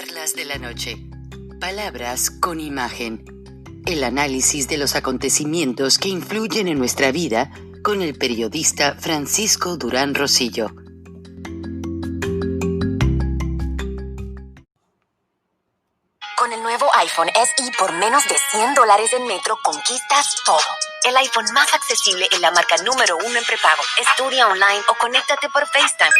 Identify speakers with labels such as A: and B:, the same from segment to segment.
A: Charlas de la noche. Palabras con imagen. El análisis de los acontecimientos que influyen en nuestra vida con el periodista Francisco Durán Rosillo.
B: Con el nuevo iPhone SE por menos de $100 en Metro conquistas todo. El iPhone más accesible en la marca número 1 en prepago. Estudia online o conéctate por FaceTime.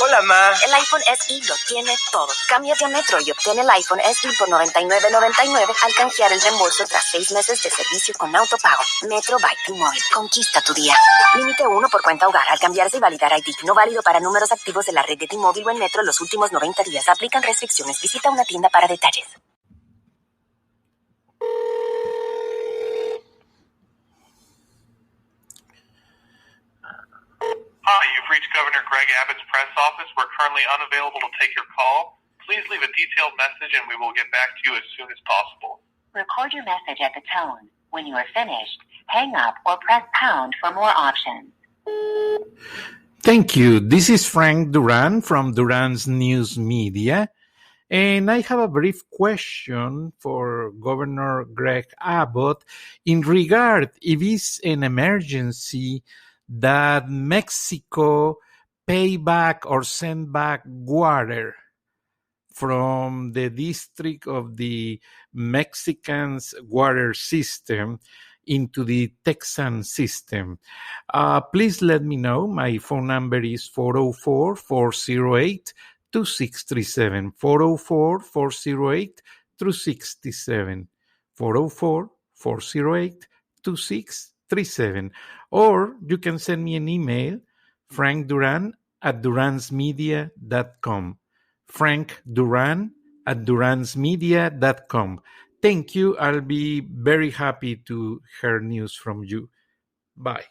C: Hola, ma.
B: El iPhone SE lo tiene todo. Cámbiate a Metro y obtén el iPhone SE por $99.99 al canjear el reembolso tras 6 meses de servicio con autopago. Metro by T-Mobile. Conquista tu día. Límite 1 por cuenta hogar al cambiarse y validar ID. No válido para números activos de la red de T-Mobile o en Metro los últimos 90 días. Aplican restricciones. Visita una tienda para detalles.
D: Hi, you've reached Governor Greg Abbott's press office. We're currently unavailable to take your call. Please leave a detailed message and we will get back to you as soon as possible.
B: Record your message at the tone. When you are finished, hang up or press pound for more options.
E: Thank you. This is Frank Duran from Duran's News Media. And I have a brief question for Governor Greg Abbott in regard if it's an emergency that Mexico pay back or send back water from the district of the Mexican's water system into the Texan system. Please let me know. My phone number is 404-408-2637, 404-408-2637, 404-408-2637. Or you can send me an email, frankduran@duransmedia.com. frankduran@duransmedia.com. Thank you. I'll be very happy to hear news from you. Bye.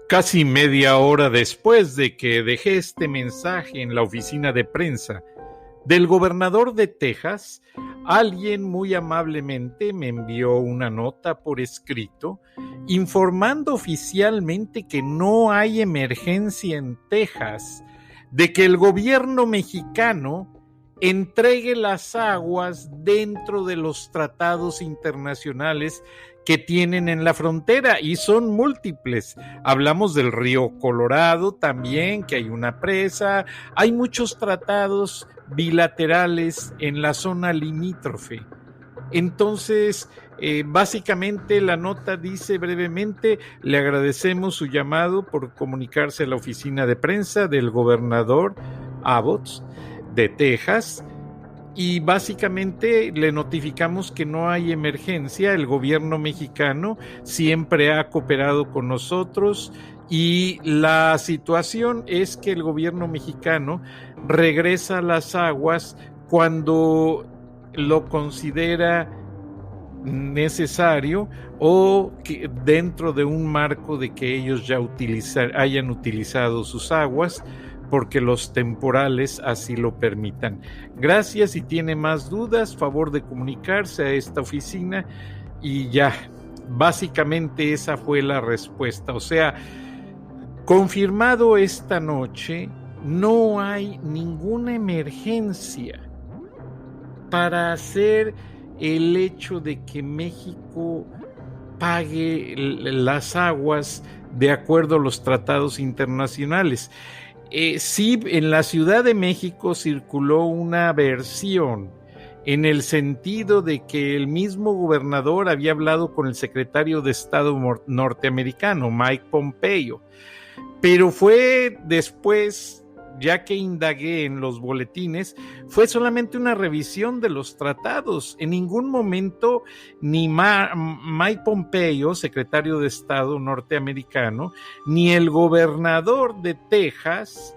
E: Casi media hora después de que dejé este mensaje en la oficina de prensa del gobernador de Texas, alguien muy amablemente me envió una nota por escrito informando oficialmente que no hay emergencia en Texas, de que el gobierno mexicano entregue las aguas dentro de los tratados internacionales que tienen en la frontera, y son múltiples. Hablamos del río Colorado también, que hay una presa, hay muchos tratados bilaterales en la zona limítrofe. Entonces, básicamente la nota dice brevemente: le agradecemos su llamado por comunicarse a la oficina de prensa del gobernador Abbott de Texas, y básicamente le notificamos que no hay emergencia. El gobierno mexicano siempre ha cooperado con nosotros y la situación es que el gobierno mexicano regresa las aguas cuando lo considera necesario o que dentro de un marco de que ellos ya hayan utilizado sus aguas, porque los temporales así lo permitan. Gracias. Si tiene más dudas, favor de comunicarse a esta oficina. Y ya, básicamente esa fue la respuesta. O sea, confirmado esta noche, no hay ninguna emergencia para hacer el hecho de que México pague las aguas de acuerdo a los tratados internacionales. Sí, en la Ciudad de México circuló una versión en el sentido de que el mismo gobernador había hablado con el secretario de Estado norteamericano, Mike Pompeo, pero fue después, ya que indagué en los boletines, fue solamente una revisión de los tratados. En ningún momento ni Mike Pompeo, secretario de Estado norteamericano, ni el gobernador de Texas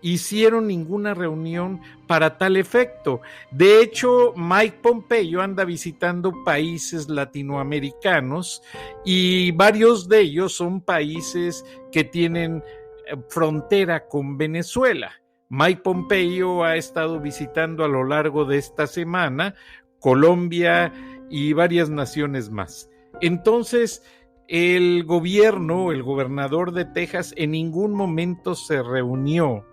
E: hicieron ninguna reunión para tal efecto. De hecho, Mike Pompeo anda visitando países latinoamericanos y varios de ellos son países que tienen frontera con Venezuela. Mike Pompeo ha estado visitando a lo largo de esta semana Colombia y varias naciones más. Entonces, el gobernador de Texas, en ningún momento se reunió,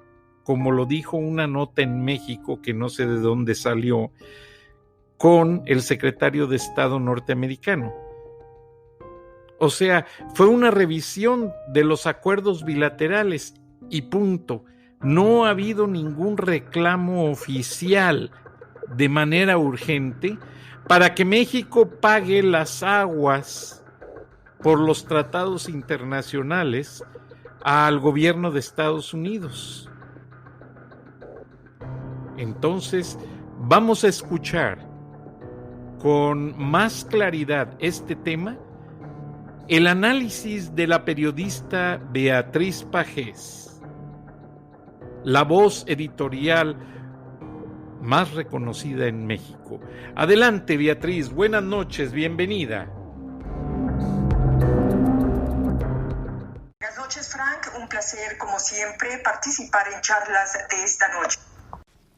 E: como lo dijo una nota en México, que no sé de dónde salió, con el secretario de Estado norteamericano. O sea, fue una revisión de los acuerdos bilaterales y punto. No ha habido ningún reclamo oficial de manera urgente para que México pague las aguas por los tratados internacionales al gobierno de Estados Unidos. Entonces, vamos a escuchar con más claridad este tema, el análisis de la periodista Beatriz Pajés, la voz editorial más reconocida en México. Adelante, Beatriz, buenas noches, bienvenida.
C: Buenas noches, Frank, un placer como siempre participar en charlas de esta noche.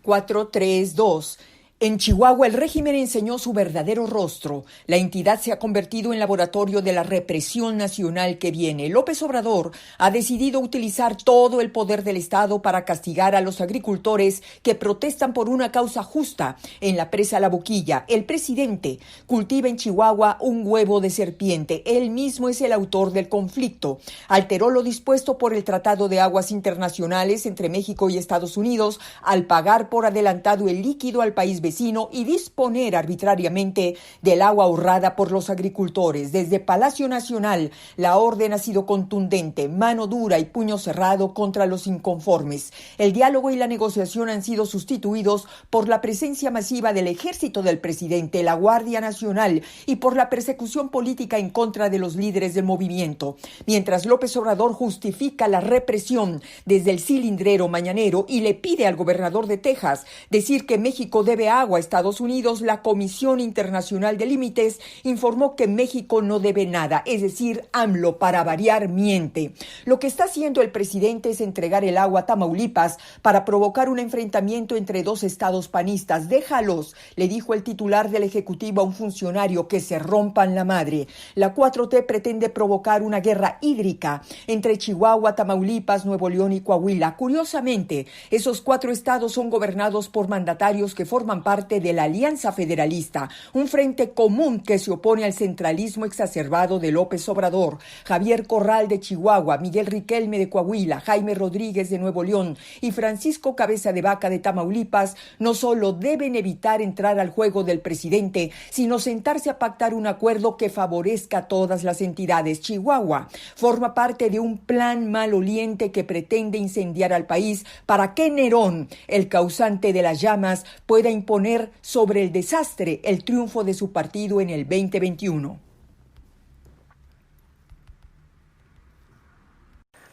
F: 432. En Chihuahua, el régimen enseñó su verdadero rostro. La entidad se ha convertido en laboratorio de la represión nacional que viene. López Obrador ha decidido utilizar todo el poder del Estado para castigar a los agricultores que protestan por una causa justa. En la presa La Boquilla, el presidente cultiva en Chihuahua un huevo de serpiente. Él mismo es el autor del conflicto. Alteró lo dispuesto por el Tratado de Aguas Internacionales entre México y Estados Unidos al pagar por adelantado el líquido al país vecino y disponer arbitrariamente del agua ahorrada por los agricultores. Desde Palacio Nacional, la orden ha sido contundente, mano dura y puño cerrado contra los inconformes. El diálogo y la negociación han sido sustituidos por la presencia masiva del ejército del presidente, la Guardia Nacional y por la persecución política en contra de los líderes del movimiento. Mientras López Obrador justifica la represión desde el cilindrero mañanero y le pide al gobernador de Texas decir que México debe agua a Estados Unidos, la Comisión Internacional de Límites informó que México no debe nada, es decir, AMLO, para variar, miente. Lo que está haciendo el presidente es entregar el agua a Tamaulipas para provocar un enfrentamiento entre dos estados panistas. Déjalos, le dijo el titular del Ejecutivo a un funcionario, que se rompan la madre. La 4T pretende provocar una guerra hídrica entre Chihuahua, Tamaulipas, Nuevo León y Coahuila. Curiosamente, esos 4 estados son gobernados por mandatarios que forman parte de la Alianza Federalista, un frente común que se opone al centralismo exacerbado de López Obrador. Javier Corral de Chihuahua, Miguel Riquelme de Coahuila, Jaime Rodríguez de Nuevo León y Francisco Cabeza de Vaca de Tamaulipas no solo deben evitar entrar al juego del presidente, sino sentarse a pactar un acuerdo que favorezca a todas las entidades. Chihuahua forma parte de un plan maloliente que pretende incendiar al país para que Nerón, el causante de las llamas, pueda imponer sobre el desastre el triunfo de su partido en el 2021.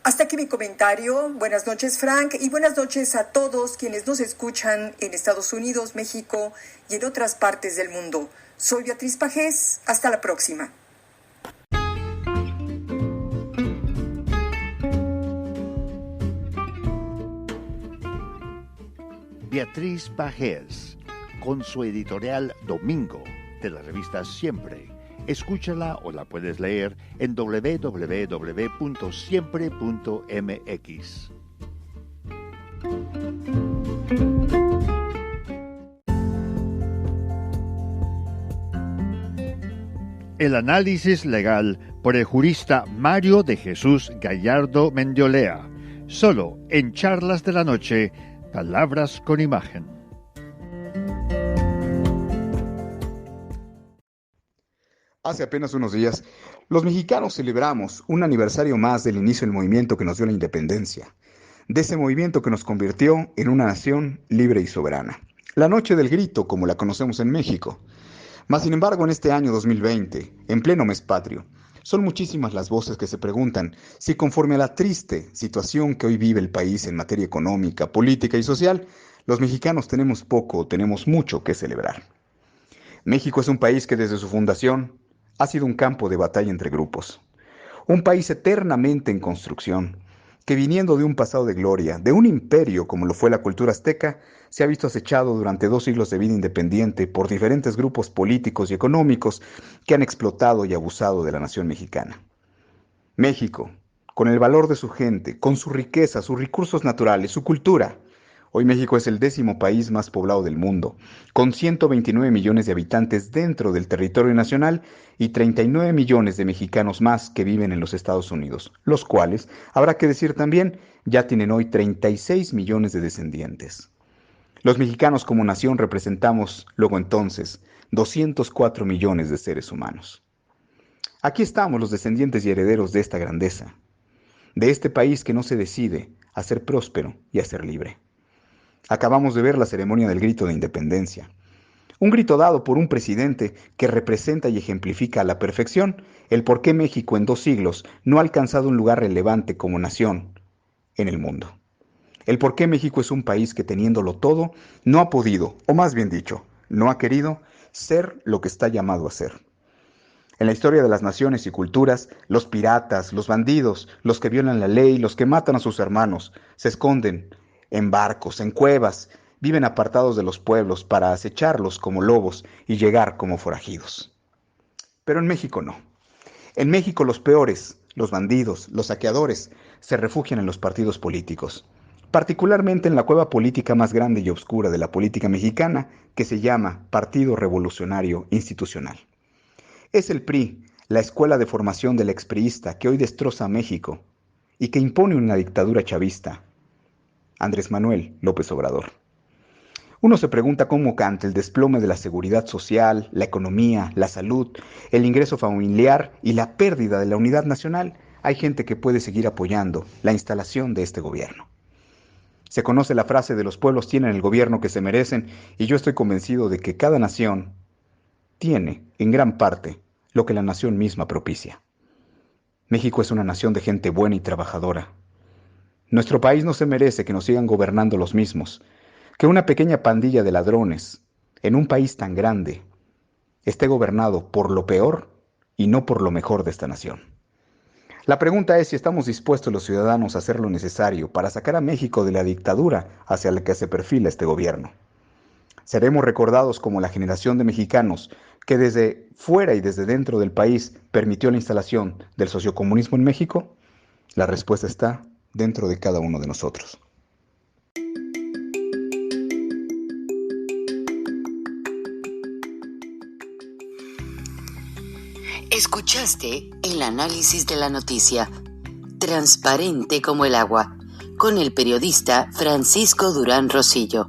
C: Hasta aquí mi comentario. Buenas noches, Frank, y buenas noches a todos quienes nos escuchan en Estados Unidos, México y en otras partes del mundo. Soy Beatriz Pajés. Hasta la próxima.
G: Beatriz Pajés, con su editorial Domingo de la revista Siempre. Escúchala o la puedes leer en www.siempre.mx. El análisis legal por el jurista Mario de Jesús Gallardo Mendiolea, solo en Charlas de la Noche, Palabras con Imagen.
H: Hace apenas unos días, los mexicanos celebramos un aniversario más del inicio del movimiento que nos dio la independencia, de ese movimiento que nos convirtió en una nación libre y soberana. La Noche del Grito, como la conocemos en México. Mas, sin embargo, en este año 2020, en pleno mes patrio, son muchísimas las voces que se preguntan si, conforme a la triste situación que hoy vive el país en materia económica, política y social, los mexicanos tenemos poco o tenemos mucho que celebrar. México es un país que desde su fundación ha sido un campo de batalla entre grupos. Un país eternamente en construcción, que viniendo de un pasado de gloria, de un imperio como lo fue la cultura azteca, se ha visto acechado durante 2 siglos de vida independiente por diferentes grupos políticos y económicos que han explotado y abusado de la nación mexicana. México, con el valor de su gente, con su riqueza, sus recursos naturales, su cultura. Hoy México es el 10º país más poblado del mundo, con 129 millones de habitantes dentro del territorio nacional y 39 millones de mexicanos más que viven en los Estados Unidos, los cuales, habrá que decir también, ya tienen hoy 36 millones de descendientes. Los mexicanos como nación representamos, luego entonces, 204 millones de seres humanos. Aquí estamos los descendientes y herederos de esta grandeza, de este país que no se decide a ser próspero y a ser libre. Acabamos de ver la ceremonia del grito de independencia, un grito dado por un presidente que representa y ejemplifica a la perfección el por qué México en 2 siglos no ha alcanzado un lugar relevante como nación en el mundo. El por qué México es un país que teniéndolo todo no ha podido, o más bien dicho, no ha querido ser lo que está llamado a ser. En la historia de las naciones y culturas, los piratas, los bandidos, los que violan la ley, los que matan a sus hermanos, se esconden en barcos, en cuevas, viven apartados de los pueblos para acecharlos como lobos y llegar como forajidos. Pero en México no. En México los peores, los bandidos, los saqueadores, se refugian en los partidos políticos, particularmente en la cueva política más grande y oscura de la política mexicana, que se llama Partido Revolucionario Institucional. Es el PRI, la escuela de formación del expriista que hoy destroza a México y que impone una dictadura chavista, Andrés Manuel López Obrador. Uno se pregunta cómo ante el desplome de la seguridad social, la economía, la salud, el ingreso familiar y la pérdida de la unidad nacional, hay gente que puede seguir apoyando la instalación de este gobierno. Se conoce la frase de los pueblos tienen el gobierno que se merecen y yo estoy convencido de que cada nación tiene, en gran parte, lo que la nación misma propicia. México es una nación de gente buena y trabajadora. Nuestro país no se merece que nos sigan gobernando los mismos, que una pequeña pandilla de ladrones, en un país tan grande, esté gobernado por lo peor y no por lo mejor de esta nación. La pregunta es si estamos dispuestos los ciudadanos a hacer lo necesario para sacar a México de la dictadura hacia la que se perfila este gobierno. ¿Seremos recordados como la generación de mexicanos que desde fuera y desde dentro del país permitió la instalación del sociocomunismo en México? La respuesta está dentro de cada uno de nosotros.
A: Escuchaste el análisis de la noticia, transparente como el agua, con el periodista Francisco Durán Rosillo.